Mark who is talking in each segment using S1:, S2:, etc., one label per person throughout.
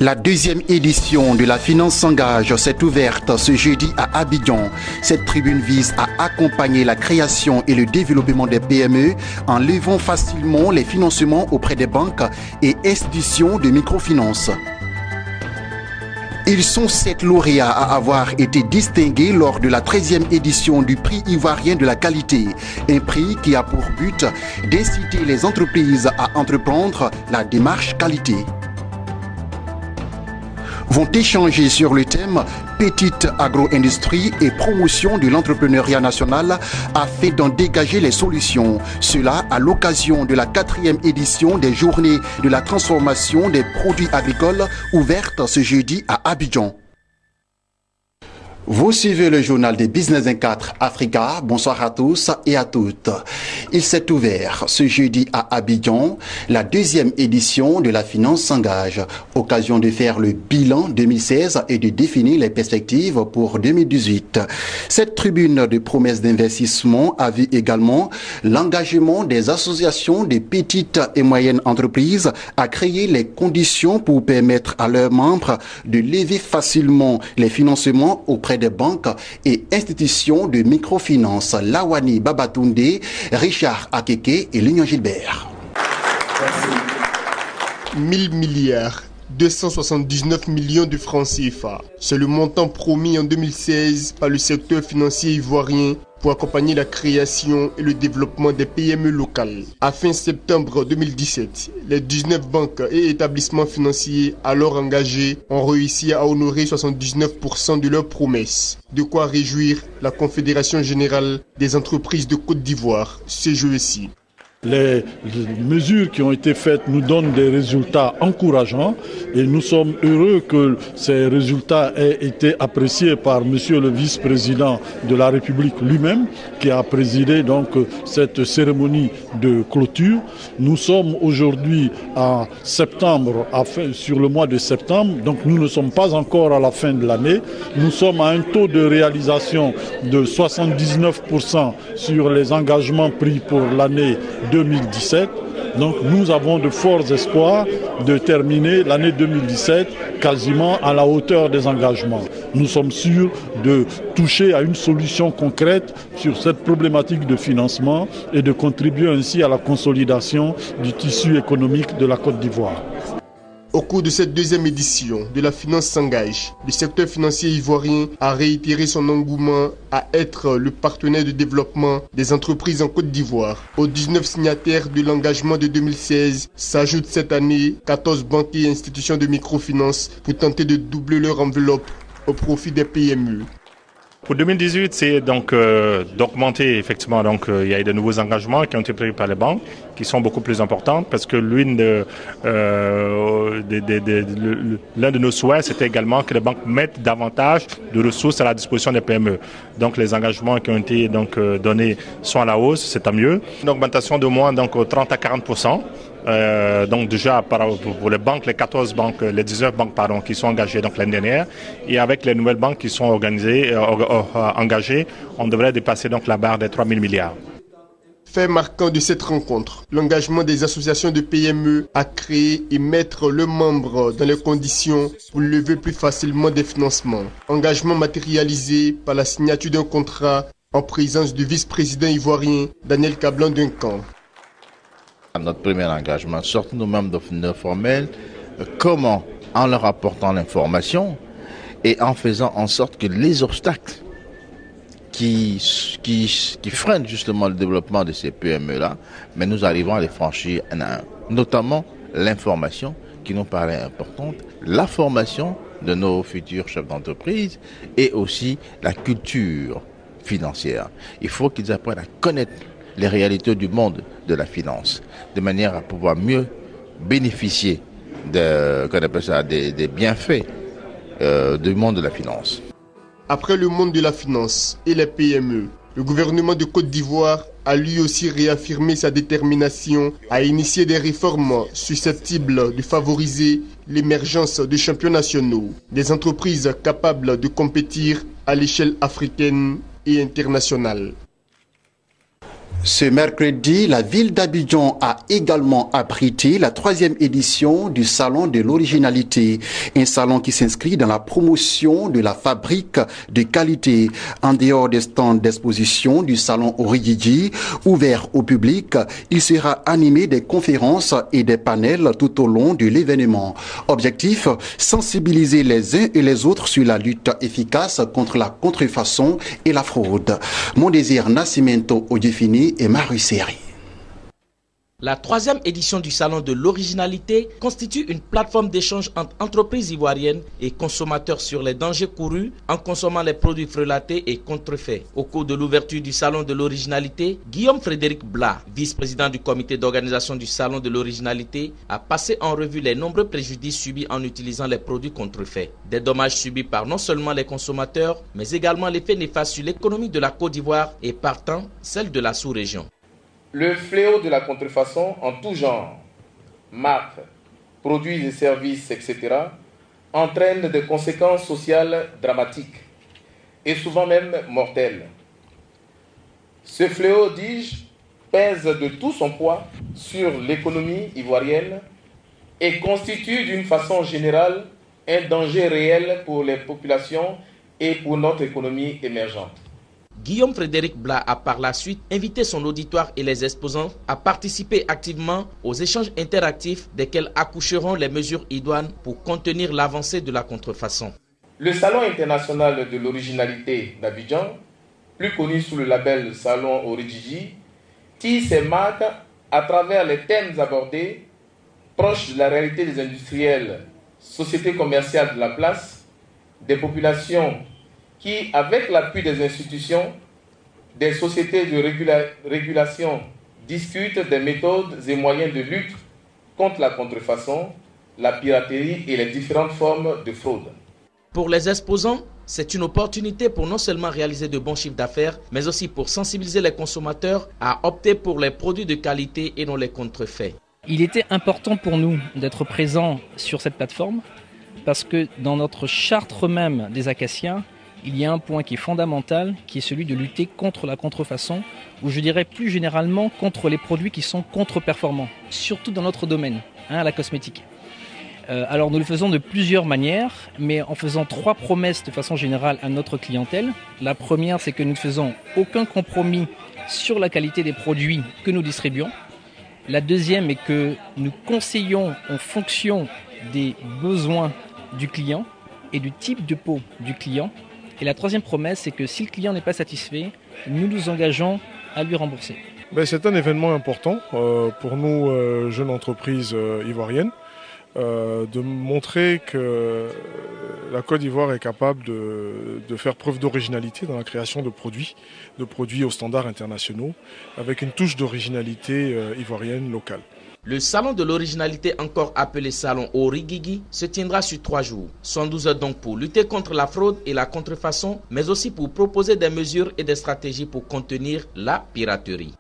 S1: La deuxième édition de la Finance s'engage s'est ouverte ce jeudi à Abidjan. Cette tribune vise à accompagner la création et le développement des PME en levant facilement les financements auprès des banques et institutions de microfinance. Ils sont 7 lauréats à avoir été distingués lors de la 13e édition du prix ivoirien de la qualité. Un prix qui a pour but d'inciter les entreprises à entreprendre la démarche qualité. Vont échanger sur le thème Petite agro-industrie et promotion de l'entrepreneuriat national afin d'en dégager les solutions. Cela à l'occasion de la 4e édition des Journées de la transformation des produits agricoles ouvertes ce jeudi à Abidjan. Vous suivez le journal des Business 24 Africa. Bonsoir à tous et à toutes. Il s'est ouvert ce jeudi à Abidjan, la 2e édition de la Finance s'engage. Occasion de faire le bilan 2016 et de définir les perspectives pour 2018. Cette tribune de promesses d'investissement a vu également l'engagement des associations de petites et moyennes entreprises à créer les conditions pour permettre à leurs membres de lever facilement les financements auprès des banques et institutions de microfinance. Lawani Babatunde, Richard Akeke et Lignon Gilbert.
S2: 1000 milliards 279 millions de francs CFA. C'est le montant promis en 2016 par le secteur financier ivoirien pour accompagner la création et le développement des PME locales. À fin septembre 2017, les 19 banques et établissements financiers alors engagés ont réussi à honorer 79% de leurs promesses. De quoi réjouir la Confédération générale des entreprises de Côte d'Ivoire, CGECI.
S3: Les mesures qui ont été faites nous donnent des résultats encourageants et nous sommes heureux que ces résultats aient été appréciés par monsieur le vice-président de la République lui-même qui a présidé donc cette cérémonie de clôture. Nous sommes aujourd'hui en septembre, sur le mois de septembre, donc nous ne sommes pas encore à la fin de l'année. Nous sommes à un taux de réalisation de 79% sur les engagements pris pour l'année 2017. Donc nous avons de forts espoirs de terminer l'année 2017 quasiment à la hauteur des engagements. Nous sommes sûrs de toucher à une solution concrète sur cette problématique de financement et de contribuer ainsi à la consolidation du tissu économique de la Côte d'Ivoire.
S2: Au cours de cette 2e édition de la Finance s'engage, le secteur financier ivoirien a réitéré son engouement à être le partenaire de développement des entreprises en Côte d'Ivoire. Aux 19 signataires de l'engagement de 2016 s'ajoutent cette année 14 banques et institutions de microfinance pour tenter de doubler leur enveloppe au profit des PME.
S4: Pour 2018, c'est donc d'augmenter, effectivement, donc il y a de nouveaux engagements qui ont été pris par les banques, qui sont beaucoup plus importants, parce que l'un de nos souhaits, c'était également que les banques mettent davantage de ressources à la disposition des PME. Donc les engagements qui ont été donc donnés sont à la hausse, c'est tant mieux. Une augmentation de moins donc 30 à 40%. Donc déjà pour les banques, les 14 banques, les 19 banques pardon, qui sont engagées donc l'année dernière, et avec les nouvelles banques qui sont engagées, on devrait dépasser donc la barre des 3 000 milliards.
S2: Fait marquant de cette rencontre, l'engagement des associations de PME à créer et mettre leurs membres dans les conditions pour lever plus facilement des financements. Engagement matérialisé par la signature d'un contrat en présence du vice-président ivoirien Daniel Kablan-Duncan.
S5: Notre premier engagement, sortir nous-mêmes de formels, comment? En leur apportant l'information et en faisant en sorte que les obstacles qui freinent justement le développement de ces PME-là, mais nous arrivons à les franchir un à un. Notamment l'information qui nous paraît importante, la formation de nos futurs chefs d'entreprise et aussi la culture financière. Il faut qu'ils apprennent à connaître les réalités du monde de la finance, de manière à pouvoir mieux bénéficier des bienfaits du monde de la finance.
S2: Après le monde de la finance et les PME, le gouvernement de Côte d'Ivoire a lui aussi réaffirmé sa détermination à initier des réformes susceptibles de favoriser l'émergence de champions nationaux, des entreprises capables de compétir à l'échelle africaine et internationale.
S1: Ce mercredi, la ville d'Abidjan a également abrité la 3e édition du Salon de l'originalité, un salon qui s'inscrit dans la promotion de la fabrique de qualité. En dehors des stands d'exposition du Salon Origigi, ouvert au public, il sera animé des conférences et des panels tout au long de l'événement. Objectif, sensibiliser les uns et les autres sur la lutte efficace contre la contrefaçon et la fraude. Mon désir Nascimento Odifini et Marie-Série.
S6: La 3e édition du Salon de l'originalité constitue une plateforme d'échange entre entreprises ivoiriennes et consommateurs sur les dangers courus en consommant les produits frelatés et contrefaits. Au cours de l'ouverture du Salon de l'originalité, Guillaume Frédéric Blas, vice-président du comité d'organisation du Salon de l'originalité, a passé en revue les nombreux préjudices subis en utilisant les produits contrefaits. Des dommages subis par non seulement les consommateurs, mais également l'effet néfaste sur l'économie de la Côte d'Ivoire et partant celle de la sous-région.
S7: Le fléau de la contrefaçon en tout genre, marques, produits et services, etc., entraîne des conséquences sociales dramatiques et souvent même mortelles. Ce fléau, dis-je, pèse de tout son poids sur l'économie ivoirienne et constitue d'une façon générale un danger réel pour les populations et pour notre économie émergente.
S6: Guillaume Frédéric Blas a par la suite invité son auditoire et les exposants à participer activement aux échanges interactifs desquels accoucheront les mesures idoines pour contenir l'avancée de la contrefaçon.
S7: Le Salon international de l'originalité d'Abidjan, plus connu sous le label Salon Origigi, tisse ses marques à travers les thèmes abordés, proches de la réalité des industriels, sociétés commerciales de la place, des populations qui, avec l'appui des institutions, des sociétés de régulation, discutent des méthodes et moyens de lutte contre la contrefaçon, la piraterie et les différentes formes de fraude.
S6: Pour les exposants, c'est une opportunité pour non seulement réaliser de bons chiffres d'affaires, mais aussi pour sensibiliser les consommateurs à opter pour les produits de qualité et non les contrefaits.
S8: Il était important pour nous d'être présents sur cette plateforme parce que dans notre charte même des Acaciens, il y a un point qui est fondamental, qui est celui de lutter contre la contrefaçon, ou je dirais plus généralement contre les produits qui sont contre-performants, surtout dans notre domaine, la cosmétique. Alors nous le faisons de plusieurs manières, mais en faisant 3 promesses de façon générale à notre clientèle. La première, c'est que nous ne faisons aucun compromis sur la qualité des produits que nous distribuons. La deuxième est que nous conseillons en fonction des besoins du client et du type de peau du client. Et la troisième promesse, c'est que si le client n'est pas satisfait, nous nous engageons à lui rembourser.
S9: C'est un événement important pour nous, jeunes entreprises ivoiriennes, de montrer que la Côte d'Ivoire est capable de faire preuve d'originalité dans la création de produits aux standards internationaux, avec une touche d'originalité ivoirienne locale.
S6: Le salon de l'originalité, encore appelé salon Origigi, se tiendra sur 3 jours. 112 heures donc pour lutter contre la fraude et la contrefaçon, mais aussi pour proposer des mesures et des stratégies pour contenir la piraterie.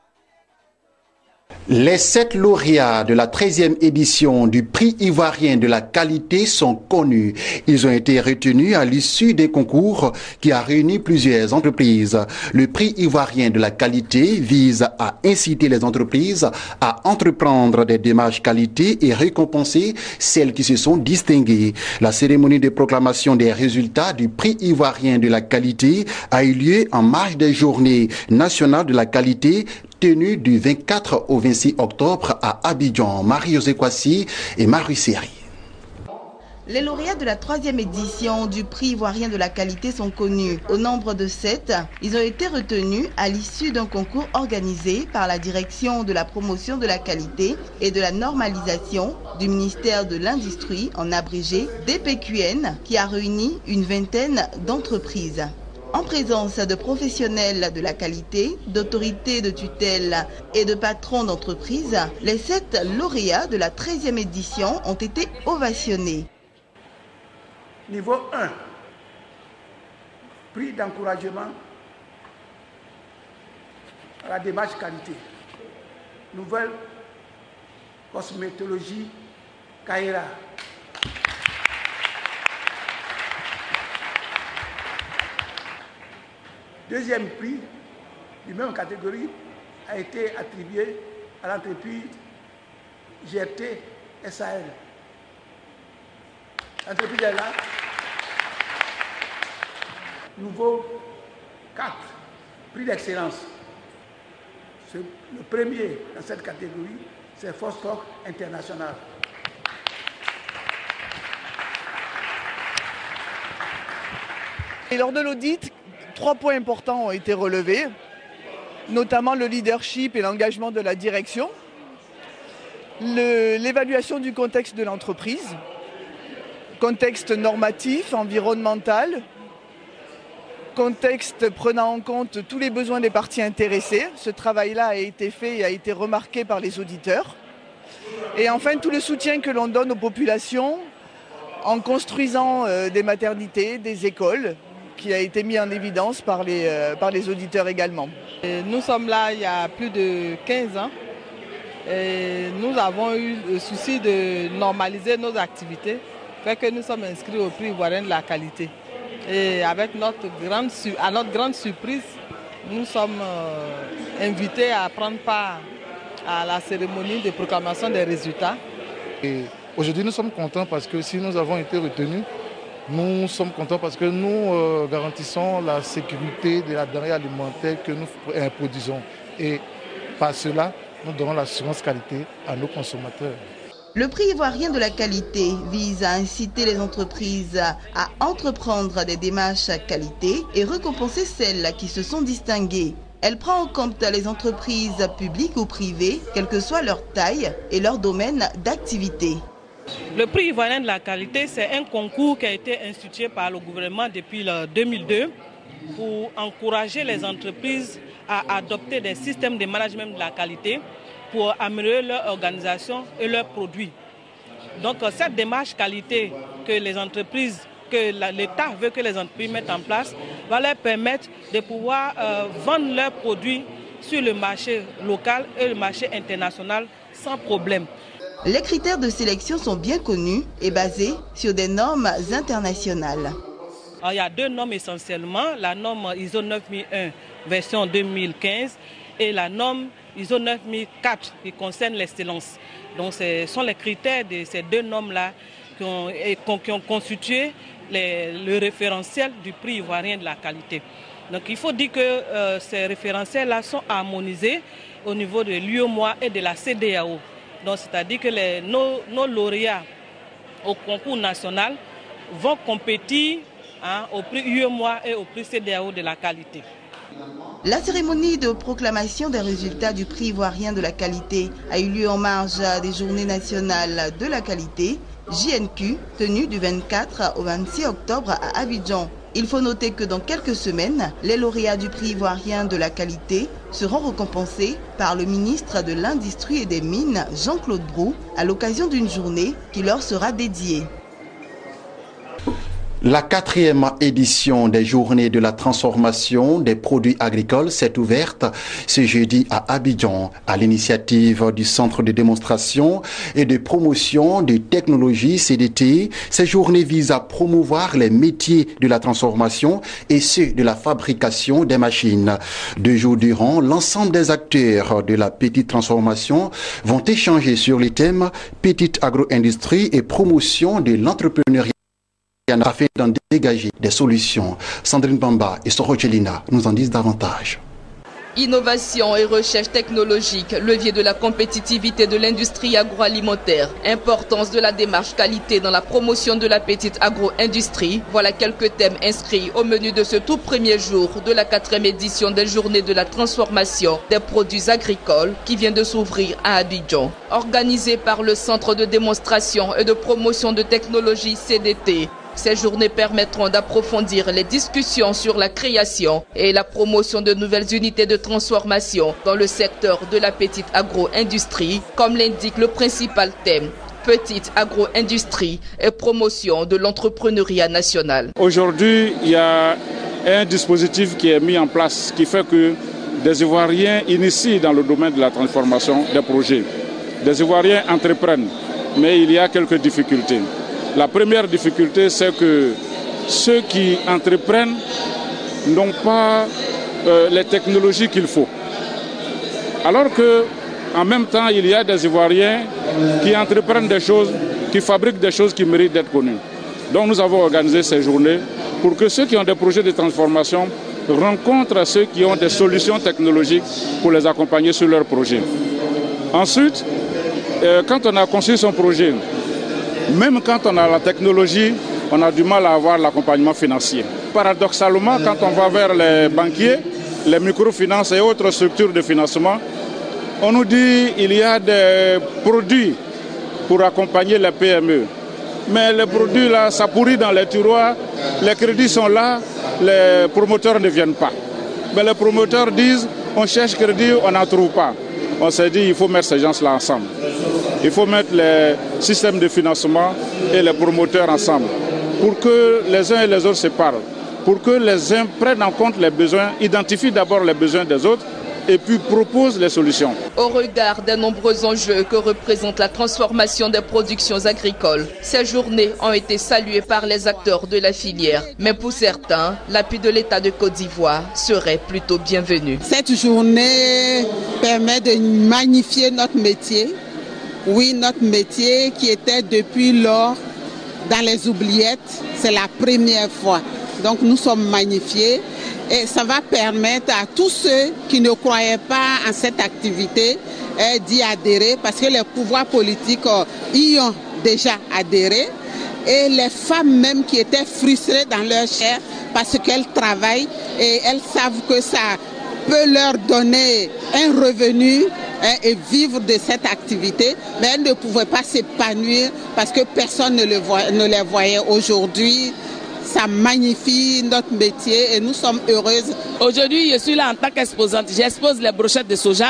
S1: Les 7 lauréats de la 13e édition du prix ivoirien de la qualité sont connus. Ils ont été retenus à l'issue des concours qui a réuni plusieurs entreprises. Le prix ivoirien de la qualité vise à inciter les entreprises à entreprendre des démarches qualité et récompenser celles qui se sont distinguées. La cérémonie de proclamation des résultats du prix ivoirien de la qualité a eu lieu en marge des journées nationales de la qualité tenue du 24 au 26 octobre à Abidjan. Marie-José Kwasi et Marie-Série.
S10: Les lauréats de la 3e édition du prix ivoirien de la qualité sont connus. Au nombre de 7, ils ont été retenus à l'issue d'un concours organisé par la direction de la promotion de la qualité et de la normalisation du ministère de l'Industrie, en abrégé DPQN, qui a réuni une vingtaine d'entreprises. En présence de professionnels de la qualité, d'autorités de tutelle et de patrons d'entreprises, les 7 lauréats de la 13e édition ont été ovationnés.
S11: Niveau 1, prix d'encouragement à la démarche qualité. Nouvelle cosmétologie Kaira. Deuxième prix, du même catégorie, a été attribué à l'entreprise GRT SAL. L'entreprise est là. Nouveau 4 prix d'excellence. Le premier dans cette catégorie, c'est Foscoc International.
S12: Et lors de l'audit, 3 points importants ont été relevés, notamment le leadership et l'engagement de la direction, l'évaluation du contexte de l'entreprise, contexte normatif, environnemental, contexte prenant en compte tous les besoins des parties intéressées. Ce travail-là a été fait et a été remarqué par les auditeurs. Et enfin, tout le soutien que l'on donne aux populations en construisant des maternités, des écoles, qui a été mis en évidence par les auditeurs également.
S13: Nous sommes là il y a plus de 15 ans. Et nous avons eu le souci de normaliser nos activités, fait que nous sommes inscrits au prix ivoirien de la qualité. Et avec à notre grande surprise, nous sommes invités à prendre part à la cérémonie de proclamation des résultats.
S14: Aujourd'hui, nous sommes contents parce que si nous avons été retenus, nous sommes contents parce que nous garantissons la sécurité de la denrée alimentaire que nous produisons. Et par cela, nous donnons l'assurance qualité à nos consommateurs.
S10: Le prix ivoirien de la qualité vise à inciter les entreprises à entreprendre des démarches qualité et récompenser celles qui se sont distinguées. Elle prend en compte les entreprises publiques ou privées, quelle que soit leur taille et leur domaine d'activité.
S15: Le prix ivoirien de la qualité, c'est un concours qui a été institué par le gouvernement depuis 2002 pour encourager les entreprises à adopter des systèmes de management de la qualité pour améliorer leur organisation et leurs produits. Donc cette démarche qualité que l'État veut que les entreprises mettent en place va leur permettre de pouvoir vendre leurs produits sur le marché local et le marché international sans problème.
S10: Les critères de sélection sont bien connus et basés sur des normes internationales.
S15: Alors, il y a 2 normes essentiellement, la norme ISO 9001 version 2015 et la norme ISO 9004 qui concerne l'excellence. Donc ce sont les critères de ces 2 normes-là qui ont constitué le référentiel du prix ivoirien de la qualité. Donc il faut dire que ces référentiels-là sont harmonisés au niveau de l'UEMOA et de la CEDEAO. Donc c'est-à-dire que nos lauréats au concours national vont compétir au prix UEMOA et au prix CEDEAO de la qualité.
S10: La cérémonie de proclamation des résultats du prix ivoirien de la qualité a eu lieu en marge des Journées nationales de la qualité, JNQ, tenues du 24 au 26 octobre à Abidjan. Il faut noter que dans quelques semaines, les lauréats du prix ivoirien de la qualité seront récompensés par le ministre de l'Industrie et des Mines, Jean-Claude Brou, à l'occasion d'une journée qui leur sera dédiée.
S1: La 4e édition des Journées de la transformation des produits agricoles s'est ouverte ce jeudi à Abidjan à l'initiative du Centre de démonstration et de promotion de technologies CDT. Ces journées visent à promouvoir les métiers de la transformation et ceux de la fabrication des machines. 2 jours durant, l'ensemble des acteurs de la petite transformation vont échanger sur les thèmes petite agro-industrie et promotion de l'entrepreneuriat afin d'en dégager des solutions. Sandrine Bamba et Sorochelina nous en disent davantage.
S16: Innovation et recherche technologique, levier de la compétitivité de l'industrie agroalimentaire, importance de la démarche qualité dans la promotion de la petite agro-industrie. Voilà quelques thèmes inscrits au menu de ce tout premier jour de la 4e édition des Journées de la transformation des produits agricoles qui vient de s'ouvrir à Abidjan. Organisée par le Centre de démonstration et de promotion de technologie CDT. Ces journées permettront d'approfondir les discussions sur la création et la promotion de nouvelles unités de transformation dans le secteur de la petite agro-industrie, comme l'indique le principal thème, petite agro-industrie et promotion de l'entrepreneuriat national.
S17: Aujourd'hui, il y a un dispositif qui est mis en place qui fait que des Ivoiriens initient dans le domaine de la transformation des projets. Des Ivoiriens entreprennent, mais il y a quelques difficultés. La première difficulté, c'est que ceux qui entreprennent n'ont pas les technologies qu'il faut. Alors qu'en même temps, il y a des Ivoiriens qui entreprennent des choses, qui fabriquent des choses qui méritent d'être connues. Donc nous avons organisé ces journées pour que ceux qui ont des projets de transformation rencontrent ceux qui ont des solutions technologiques pour les accompagner sur leurs projets. Ensuite, quand on a conçu son projet, même quand on a la technologie, on a du mal à avoir l'accompagnement financier. Paradoxalement, quand on va vers les banquiers, les microfinances et autres structures de financement, on nous dit qu'il y a des produits pour accompagner les PME. Mais les produits là, ça pourrit dans les tiroirs, les crédits sont là, les promoteurs ne viennent pas. Mais les promoteurs disent, on cherche crédit, on n'en trouve pas. On s'est dit, il faut mettre ces gens-là ensemble. Il faut mettre les systèmes de financement et les promoteurs ensemble pour que les uns et les autres se parlent, pour que les uns prennent en compte les besoins, identifient d'abord les besoins des autres et puis proposent les solutions.
S16: Au regard des nombreux enjeux que représente la transformation des productions agricoles, ces journées ont été saluées par les acteurs de la filière. Mais pour certains, l'appui de l'État de Côte d'Ivoire serait plutôt bienvenu.
S18: Cette journée permet de magnifier notre métier. Oui, notre métier qui était depuis lors dans les oubliettes, c'est la première fois. Donc nous sommes magnifiés et ça va permettre à tous ceux qui ne croyaient pas en cette activité d'y adhérer parce que les pouvoirs politiques y ont déjà adhéré et les femmes même qui étaient frustrées dans leur chair parce qu'elles travaillent et elles savent que ça peut leur donner un revenu et vivre de cette activité, mais elles ne pouvaient pas s'épanouir parce que personne ne les voyait. Aujourd'hui, ça magnifie notre métier et nous sommes heureuses.
S19: Aujourd'hui, je suis là en tant qu'exposante. J'expose les brochettes de soja,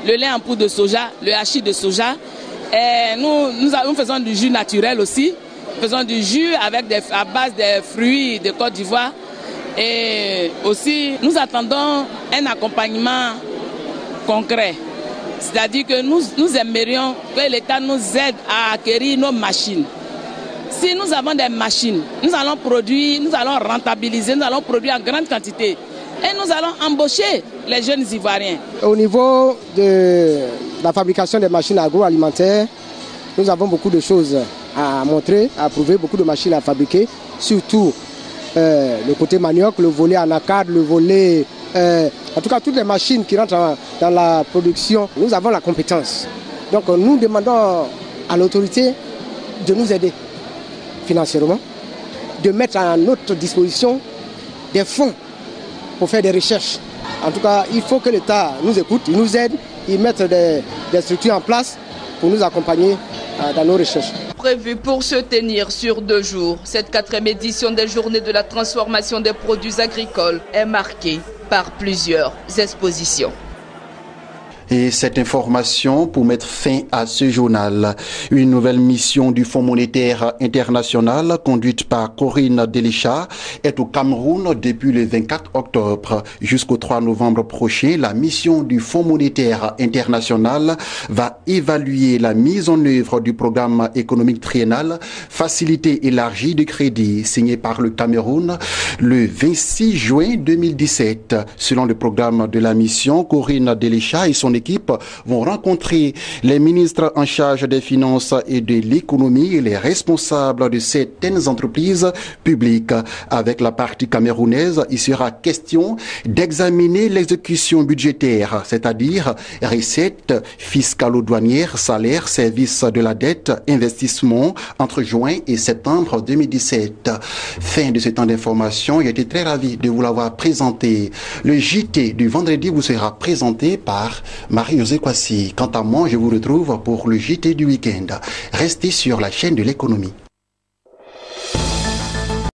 S19: le lait en poudre de soja, le hachis de soja. Et nous faisons du jus naturel aussi. Nous faisons du jus à base des fruits de Côte d'Ivoire. Et aussi, nous attendons un accompagnement concret. C'est-à-dire que nous aimerions que l'État nous aide à acquérir nos machines. Si nous avons des machines, nous allons produire, nous allons rentabiliser, nous allons produire en grande quantité. Et nous allons embaucher les jeunes Ivoiriens.
S20: Au niveau de la fabrication des machines agroalimentaires, nous avons beaucoup de choses à montrer, à prouver, beaucoup de machines à fabriquer, surtout le côté manioc, le volet anacarde, le volet... en tout cas, toutes les machines qui rentrent dans la production, nous avons la compétence. Donc nous demandons à l'autorité de nous aider financièrement, de mettre à notre disposition des fonds pour faire des recherches. En tout cas, il faut que l'État nous écoute, il nous aide, il mette des structures en place pour nous accompagner dans nos recherches.
S16: Prévu pour se tenir sur 2 jours, cette 4e édition des Journées de la transformation des produits agricoles est marquée par plusieurs expositions.
S1: Et cette information pour mettre fin à ce journal. Une nouvelle mission du Fonds monétaire international conduite par Corinne Delichat est au Cameroun depuis le 24 octobre jusqu'au 3 novembre prochain. La mission du Fonds monétaire international va évaluer la mise en œuvre du programme économique triennal Facilité élargie de crédit signé par le Cameroun le 26 juin 2017. Selon le programme de la mission, Corinne Delichat et son équipe vont rencontrer les ministres en charge des finances et de l'économie et les responsables de certaines entreprises publiques. Avec la partie camerounaise, il sera question d'examiner l'exécution budgétaire, c'est-à-dire recettes fiscalo-douanières, salaires, services de la dette, investissements entre juin et septembre 2017. Fin de ce temps d'information. J'ai été très ravi de vous l'avoir présenté. Le JT du vendredi vous sera présenté par Marie-Josée Kwasi. Quant à moi, je vous retrouve pour le JT du week-end. Restez sur la chaîne de l'économie.